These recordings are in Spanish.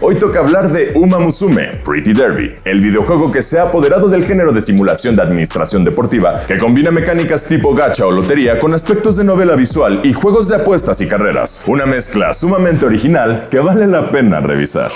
Hoy toca hablar de Uma Musume, Pretty Derby, el videojuego que se ha apoderado del género de simulación de administración deportiva, que combina mecánicas tipo gacha o lotería con aspectos de novela visual y juegos de apuestas y carreras. Una mezcla sumamente original que vale la pena revisar.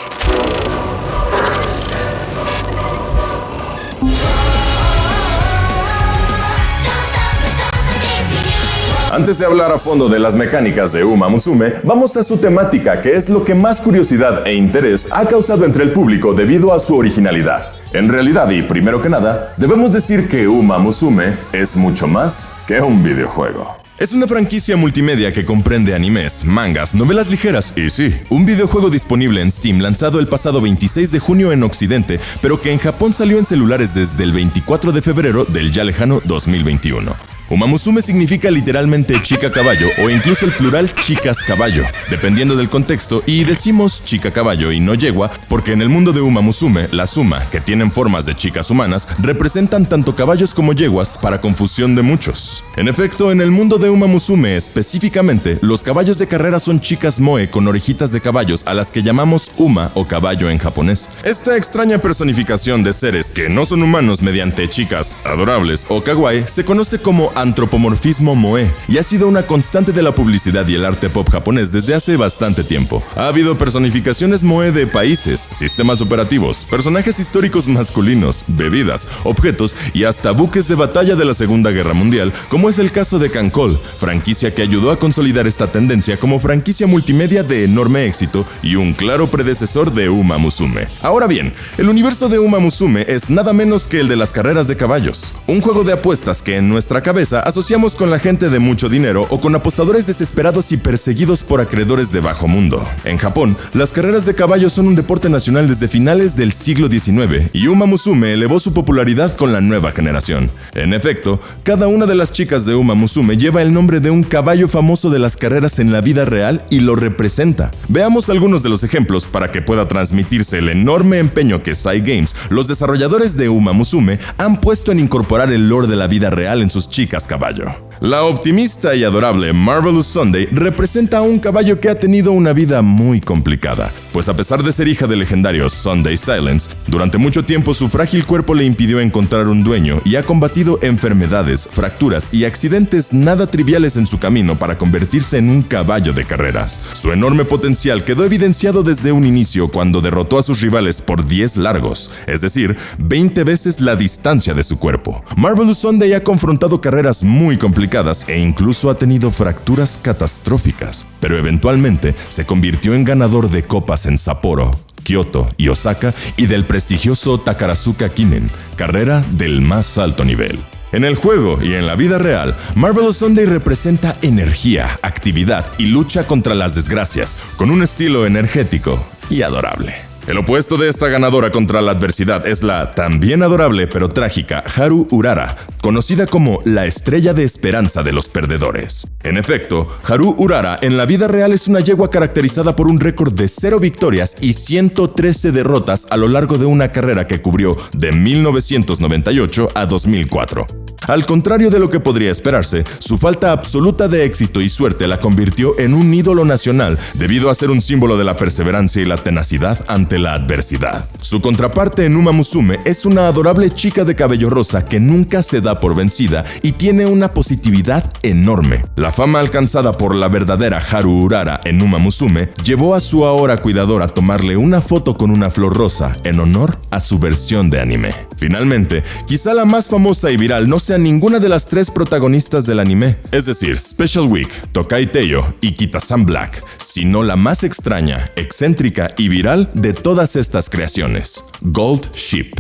Antes de hablar a fondo de las mecánicas de Uma Musume, vamos a su temática, que es lo que más curiosidad e interés ha causado entre el público debido a su originalidad. En realidad, y primero que nada, debemos decir que Uma Musume es mucho más que un videojuego. Es una franquicia multimedia que comprende animes, mangas, novelas ligeras y sí, un videojuego disponible en Steam lanzado el pasado 26 de junio en Occidente, pero que en Japón salió en celulares desde el 24 de febrero del ya lejano 2021. Uma Musume significa literalmente chica caballo o incluso el plural chicas caballo, dependiendo del contexto, y decimos chica caballo y no yegua porque en el mundo de Uma Musume, las Uma, que tienen formas de chicas humanas, representan tanto caballos como yeguas para confusión de muchos. En efecto, en el mundo de Uma Musume específicamente, los caballos de carrera son chicas moe con orejitas de caballos a las que llamamos Uma o caballo en japonés. Esta extraña personificación de seres que no son humanos mediante chicas adorables o kawaii se conoce como antropomorfismo moe y ha sido una constante de la publicidad y el arte pop japonés desde hace bastante tiempo. Ha habido personificaciones moe de países, sistemas operativos, personajes históricos masculinos, bebidas, objetos y hasta buques de batalla de la Segunda Guerra Mundial, como es el caso de Kankol, franquicia que ayudó a consolidar esta tendencia como franquicia multimedia de enorme éxito y un claro predecesor de Uma Musume. Ahora bien, el universo de Uma Musume es nada menos que el de las carreras de caballos, un juego de apuestas que en nuestra cabeza asociamos con la gente de mucho dinero o con apostadores desesperados y perseguidos por acreedores de bajo mundo. En Japón, las carreras de caballos son un deporte nacional desde finales del siglo XIX y Uma Musume elevó su popularidad con la nueva generación. En efecto, cada una de las chicas de Uma Musume lleva el nombre de un caballo famoso de las carreras en la vida real y lo representa. Veamos algunos de los ejemplos para que pueda transmitirse el enorme empeño que Cygames, los desarrolladores de Uma Musume, han puesto en incorporar el lore de la vida real en sus chicas caballo. La optimista y adorable Marvelous Sunday representa a un caballo que ha tenido una vida muy complicada, pues a pesar de ser hija del legendario Sunday Silence, durante mucho tiempo su frágil cuerpo le impidió encontrar un dueño y ha combatido enfermedades, fracturas y accidentes nada triviales en su camino para convertirse en un caballo de carreras. Su enorme potencial quedó evidenciado desde un inicio cuando derrotó a sus rivales por 10 largos, es decir, 20 veces la distancia de su cuerpo. Marvelous Sunday ha confrontado carreras muy complicadas e incluso ha tenido fracturas catastróficas, pero eventualmente se convirtió en ganador de copas en Sapporo, Kyoto y Osaka y del prestigioso Takarazuka Kinen, carrera del más alto nivel. En el juego y en la vida real, Marvelous Sunday representa energía, actividad y lucha contra las desgracias, con un estilo energético y adorable. El opuesto de esta ganadora contra la adversidad es la también adorable pero trágica Haru Urara, conocida como la estrella de esperanza de los perdedores. En efecto, Haru Urara en la vida real es una yegua caracterizada por un récord de 0 victorias y 113 derrotas a lo largo de una carrera que cubrió de 1998 a 2004. Al contrario de lo que podría esperarse, su falta absoluta de éxito y suerte la convirtió en un ídolo nacional debido a ser un símbolo de la perseverancia y la tenacidad ante la adversidad. Su contraparte en Uma Musume es una adorable chica de cabello rosa que nunca se da por vencida y tiene una positividad enorme. La fama alcanzada por la verdadera Haru Urara en Uma Musume llevó a su ahora cuidador a tomarle una foto con una flor rosa en honor a su versión de anime. Finalmente, quizá la más famosa y viral no sea ninguna de las 3 protagonistas del anime, es decir, Special Week, Tokai Teiyo y Kita-san Black, sino la más extraña, excéntrica y viral de todas estas creaciones, Gold Ship.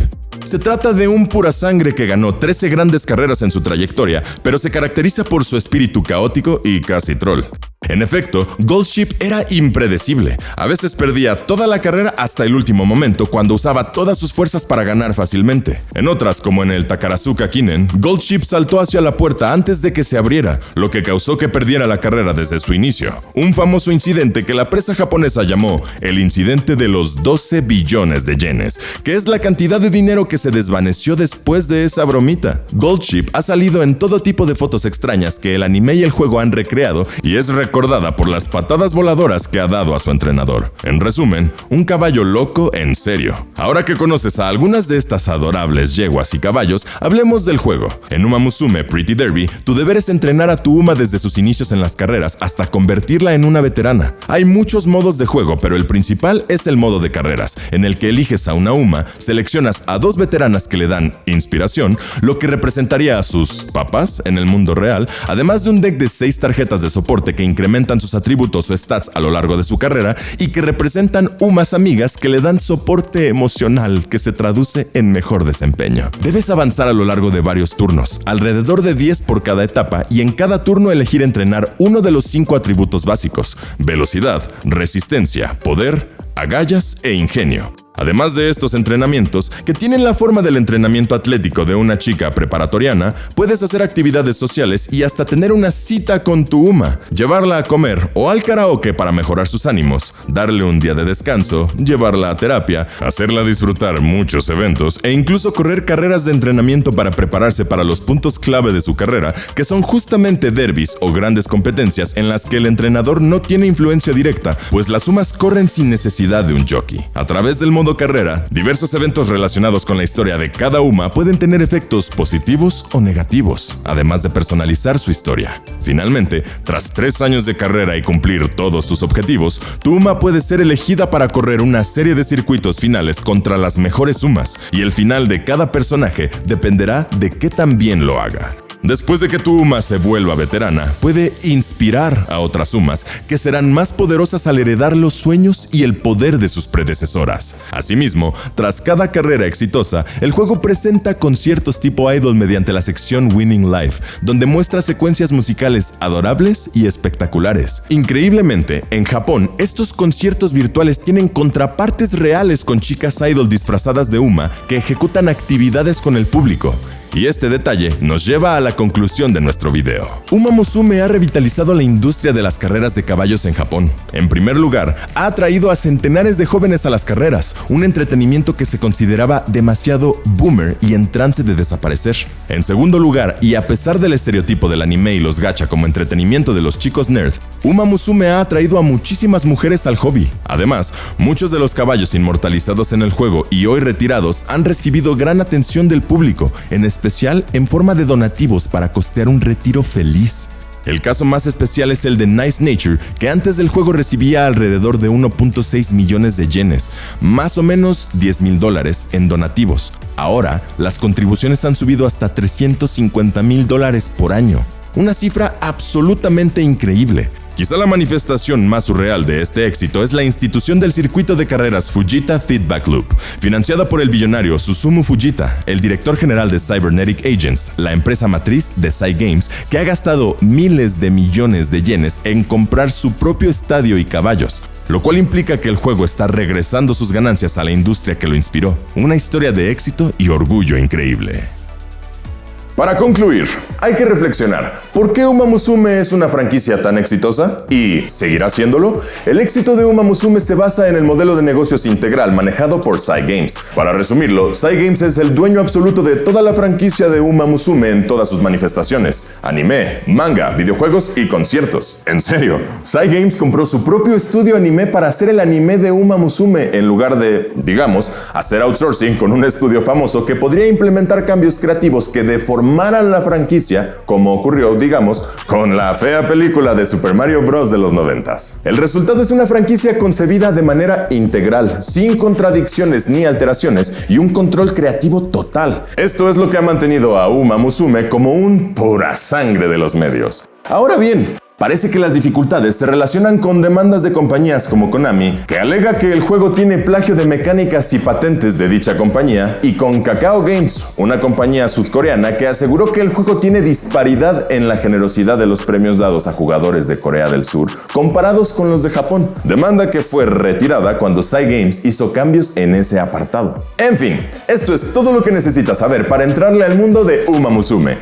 Se trata de un pura sangre que ganó 13 grandes carreras en su trayectoria, pero se caracteriza por su espíritu caótico y casi troll. En efecto, Gold Ship era impredecible. A veces perdía toda la carrera hasta el último momento, cuando usaba todas sus fuerzas para ganar fácilmente. En otras, como en el Takarazuka Kinen, Gold Ship saltó hacia la puerta antes de que se abriera, lo que causó que perdiera la carrera desde su inicio. Un famoso incidente que la prensa japonesa llamó el incidente de los 12 billones de yenes, ¿Qué es la cantidad de dinero que se desvaneció después de esa bromita? Gold Ship ha salido en todo tipo de fotos extrañas que el anime y el juego han recreado y es recordada por las patadas voladoras que ha dado a su entrenador. En resumen, un caballo loco en serio. Ahora que conoces a algunas de estas adorables yeguas y caballos, hablemos del juego. En Uma Musume Pretty Derby, tu deber es entrenar a tu Uma desde sus inicios en las carreras hasta convertirla en una veterana. Hay muchos modos de juego, pero el principal es el modo de carreras, en el que eliges a una Uma, seleccionas a 2 veteranas que le dan inspiración, lo que representaría a sus papás en el mundo real, además de un deck de 6 tarjetas de soporte que incrementan sus atributos o stats a lo largo de su carrera y que representan Umas amigas que le dan soporte emocional que se traduce en mejor desempeño. Debes avanzar a lo largo de varios turnos, alrededor de 10 por cada etapa, y en cada turno elegir entrenar uno de los 5 atributos básicos: velocidad, resistencia, poder, agallas e ingenio. Además de estos entrenamientos, que tienen la forma del entrenamiento atlético de una chica preparatoriana, puedes hacer actividades sociales y hasta tener una cita con tu Uma, llevarla a comer o al karaoke para mejorar sus ánimos, darle un día de descanso, llevarla a terapia, hacerla disfrutar muchos eventos e incluso correr carreras de entrenamiento para prepararse para los puntos clave de su carrera, que son justamente derbis o grandes competencias en las que el entrenador no tiene influencia directa, pues las Umas corren sin necesidad de un jockey. A través del modo carrera, diversos eventos relacionados con la historia de cada Uma pueden tener efectos positivos o negativos, además de personalizar su historia. Finalmente, tras 3 años de carrera y cumplir todos tus objetivos, tu Uma puede ser elegida para correr una serie de circuitos finales contra las mejores Umas, y el final de cada personaje dependerá de qué tan bien lo haga. Después de que tu Uma se vuelva veterana, puede inspirar a otras Umas que serán más poderosas al heredar los sueños y el poder de sus predecesoras. Asimismo, tras cada carrera exitosa, el juego presenta conciertos tipo idol mediante la sección Winning Life, donde muestra secuencias musicales adorables y espectaculares. Increíblemente, en Japón, estos conciertos virtuales tienen contrapartes reales con chicas idol disfrazadas de Uma que ejecutan actividades con el público. Y este detalle nos lleva a la conclusión de nuestro video. Uma Musume ha revitalizado la industria de las carreras de caballos en Japón. En primer lugar, ha atraído a centenares de jóvenes a las carreras, un entretenimiento que se consideraba demasiado boomer y en trance de desaparecer. En segundo lugar, y a pesar del estereotipo del anime y los gacha como entretenimiento de los chicos nerd, Uma Musume ha atraído a muchísimas mujeres al hobby. Además, muchos de los caballos inmortalizados en el juego y hoy retirados han recibido gran atención del público, en especial en forma de donativos para costear un retiro feliz. El caso más especial es el de Nice Nature, que antes del juego recibía alrededor de 1.6 millones de yenes, más o menos $10,000 en donativos. Ahora, las contribuciones han subido hasta $350,000 por año, una cifra absolutamente increíble. Quizá la manifestación más surreal de este éxito es la institución del circuito de carreras Fujita Feedback Loop, financiada por el billonario Susumu Fujita, el director general de Cybernetic Agents, la empresa matriz de Cygames, que ha gastado miles de millones de yenes en comprar su propio estadio y caballos, lo cual implica que el juego está regresando sus ganancias a la industria que lo inspiró. Una historia de éxito y orgullo increíble. Para concluir, hay que reflexionar. ¿Por qué Uma Musume es una franquicia tan exitosa? ¿Y seguirá siéndolo? El éxito de Uma Musume se basa en el modelo de negocios integral manejado por Cygames. Para resumirlo, Cygames es el dueño absoluto de toda la franquicia de Uma Musume en todas sus manifestaciones: anime, manga, videojuegos y conciertos. En serio, Cygames compró su propio estudio anime para hacer el anime de Uma Musume en lugar de, digamos, hacer outsourcing con un estudio famoso que podría implementar cambios creativos que deformaran la franquicia, como ocurrió, digamos, con la fea película de Super Mario Bros. De los 90s. El resultado es una franquicia concebida de manera integral, sin contradicciones ni alteraciones y un control creativo total. Esto es lo que ha mantenido a Uma Musume como un pura sangre de los medios. Ahora bien, parece que las dificultades se relacionan con demandas de compañías como Konami, que alega que el juego tiene plagio de mecánicas y patentes de dicha compañía, y con Kakao Games, una compañía sudcoreana que aseguró que el juego tiene disparidad en la generosidad de los premios dados a jugadores de Corea del Sur comparados con los de Japón, demanda que fue retirada cuando Cygames hizo cambios en ese apartado. En fin, esto es todo lo que necesitas saber para entrarle al mundo de Uma Musume.